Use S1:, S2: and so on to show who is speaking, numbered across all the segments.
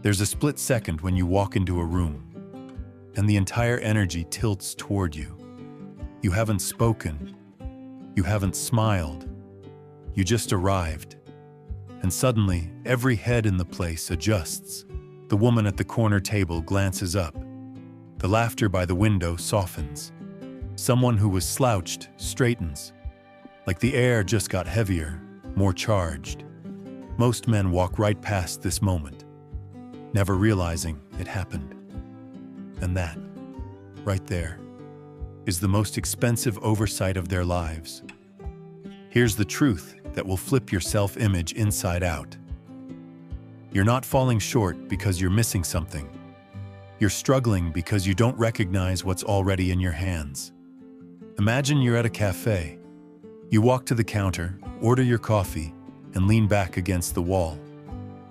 S1: There's a split second when you walk into a room, and the entire energy tilts toward you. You haven't spoken, you haven't smiled, you just arrived. And suddenly, every head in the place adjusts. The woman at the corner table glances up. The laughter by the window softens. Someone who was slouched straightens. Like the air just got heavier, more charged. Most men walk right past this moment, never realizing it happened. And that, right there, is the most expensive oversight of their lives. Here's the truth that will flip your self-image inside out. You're not falling short because you're missing something. You're struggling because you don't recognize what's already in your hands. Imagine you're at a cafe. You walk to the counter, order your coffee, and lean back against the wall.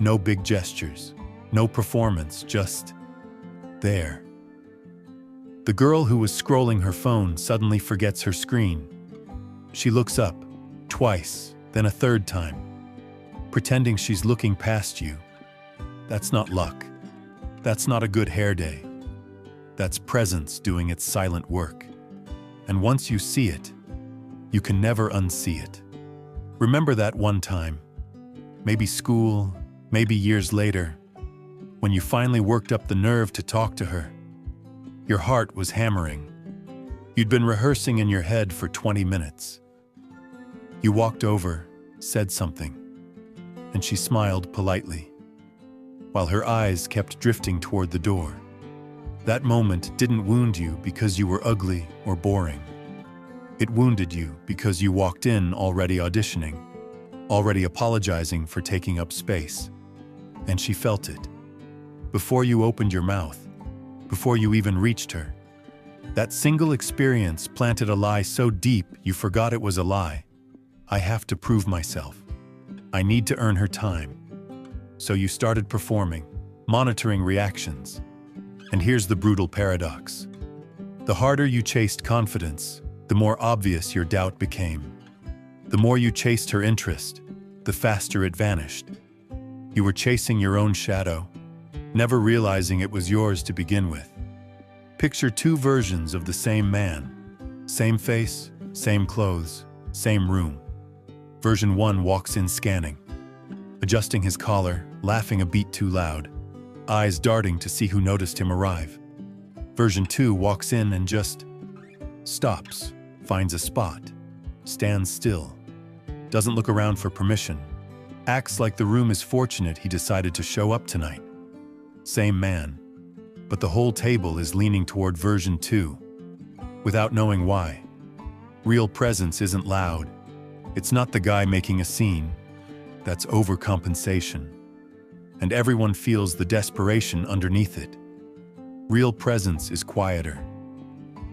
S1: No big gestures, no performance, just there. The girl who was scrolling her phone suddenly forgets her screen. She looks up, twice, then a third time, pretending she's looking past you. That's not luck. That's not a good hair day. That's presence doing its silent work. And once you see it, you can never unsee it. Remember that one time, maybe school, maybe years later, when you finally worked up the nerve to talk to her. Your heart was hammering. You'd been rehearsing in your head for 20 minutes. You walked over, said something, and she smiled politely, while her eyes kept drifting toward the door. That moment didn't wound you because you were ugly or boring. It wounded you because you walked in already auditioning, already apologizing for taking up space. And she felt it. Before you opened your mouth, before you even reached her. That single experience planted a lie so deep you forgot it was a lie. I have to prove myself. I need to earn her time. So you started performing, monitoring reactions. And here's the brutal paradox. The harder you chased confidence, the more obvious your doubt became. The more you chased her interest, the faster it vanished. You were chasing your own shadow, never realizing it was yours to begin with. Picture two versions of the same man. Same face, same clothes, same room. Version 1 walks in scanning, adjusting his collar, laughing a beat too loud, eyes darting to see who noticed him arrive. Version 2 walks in and just stops, finds a spot, stands still, doesn't look around for permission, acts like the room is fortunate he decided to show up tonight. Same man, but the whole table is leaning toward version 2, without knowing why. Real presence isn't loud. It's not the guy making a scene. That's overcompensation. And everyone feels the desperation underneath it. Real presence is quieter.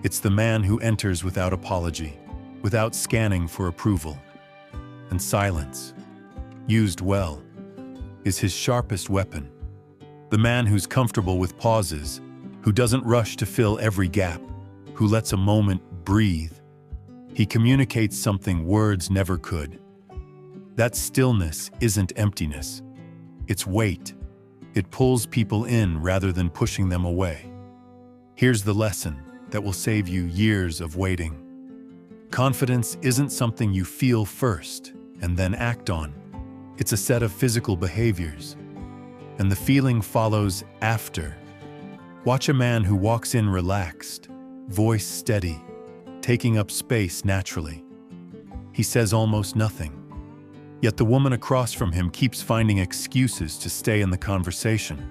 S1: It's the man who enters without apology, without scanning for approval. And silence, used well, is his sharpest weapon. The man who's comfortable with pauses, who doesn't rush to fill every gap, who lets a moment breathe. He communicates something words never could. That stillness isn't emptiness. It's weight. It pulls people in rather than pushing them away. Here's the lesson that will save you years of waiting. Confidence isn't something you feel first and then act on. It's a set of physical behaviors. And the feeling follows after. Watch a man who walks in relaxed, voice steady, taking up space naturally. He says almost nothing. Yet the woman across from him keeps finding excuses to stay in the conversation.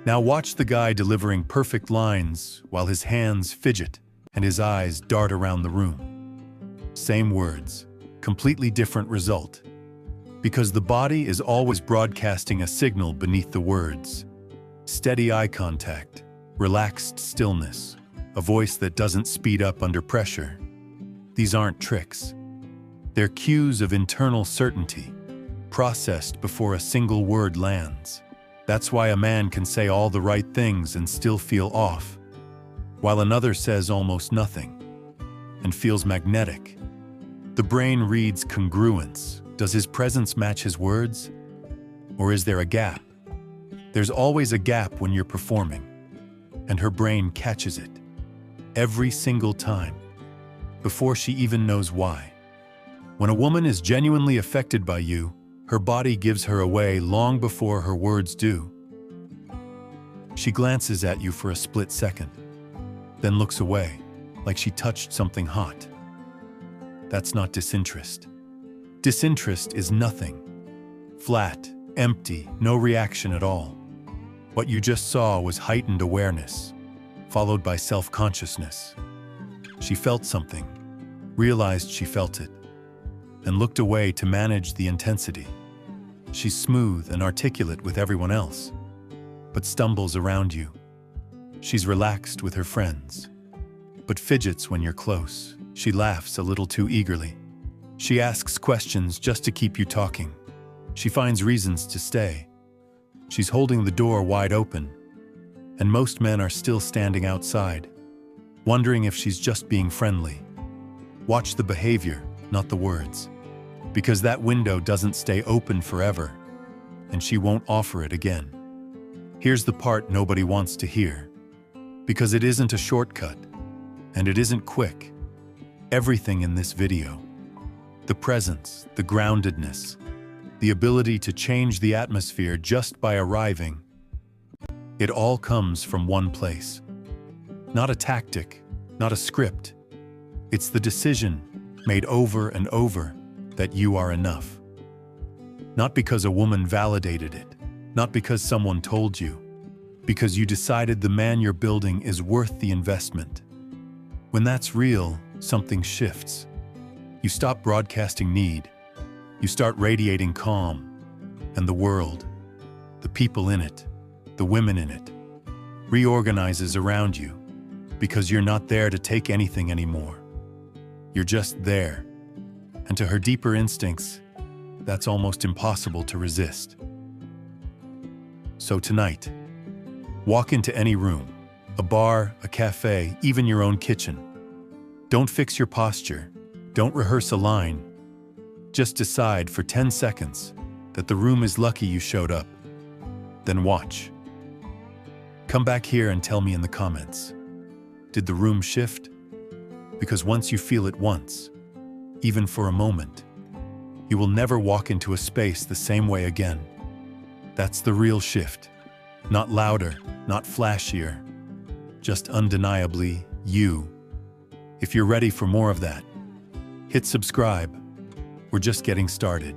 S1: Now watch the guy delivering perfect lines while his hands fidget and his eyes dart around the room. Same words, completely different result. Because the body is always broadcasting a signal beneath the words. Steady eye contact, relaxed stillness, a voice that doesn't speed up under pressure. These aren't tricks. They're cues of internal certainty, processed before a single word lands. That's why a man can say all the right things and still feel off, while another says almost nothing and feels magnetic. The brain reads congruence. Does his presence match his words? Or is there a gap? There's always a gap when you're performing, and her brain catches it. Every single time, before she even knows why. When a woman is genuinely affected by you, her body gives her away long before her words do. She glances at you for a split second, then looks away, like she touched something hot. That's not disinterest. Disinterest is nothing. Flat, empty, no reaction at all. What you just saw was heightened awareness, followed by self-consciousness. She felt something, realized she felt it, and looked away to manage the intensity. She's smooth and articulate with everyone else, but stumbles around you. She's relaxed with her friends, but fidgets when you're close. She laughs a little too eagerly. She asks questions just to keep you talking. She finds reasons to stay. She's holding the door wide open, and most men are still standing outside, wondering if she's just being friendly. Watch the behavior, not the words, because that window doesn't stay open forever, and she won't offer it again. Here's the part nobody wants to hear, because it isn't a shortcut, and it isn't quick. Everything in this video, the presence, the groundedness, the ability to change the atmosphere just by arriving, it all comes from one place. Not a tactic, not a script. It's the decision, made over and over, that you are enough. Not because a woman validated it, not because someone told you, because you decided the man you're building is worth the investment. When that's real, something shifts. You stop broadcasting need. You start radiating calm, and the world, the people in it, the women in it, reorganizes around you because you're not there to take anything anymore. You're just there, and to her deeper instincts, that's almost impossible to resist. So tonight, walk into any room, a bar, a cafe, even your own kitchen. Don't fix your posture. Don't rehearse a line. Just decide for 10 seconds that the room is lucky you showed up. Then watch. Come back here and tell me in the comments. Did the room shift? Because once you feel it once, even for a moment, you will never walk into a space the same way again. That's the real shift. Not louder, not flashier, just undeniably you. If you're ready for more of that, hit subscribe. We're just getting started.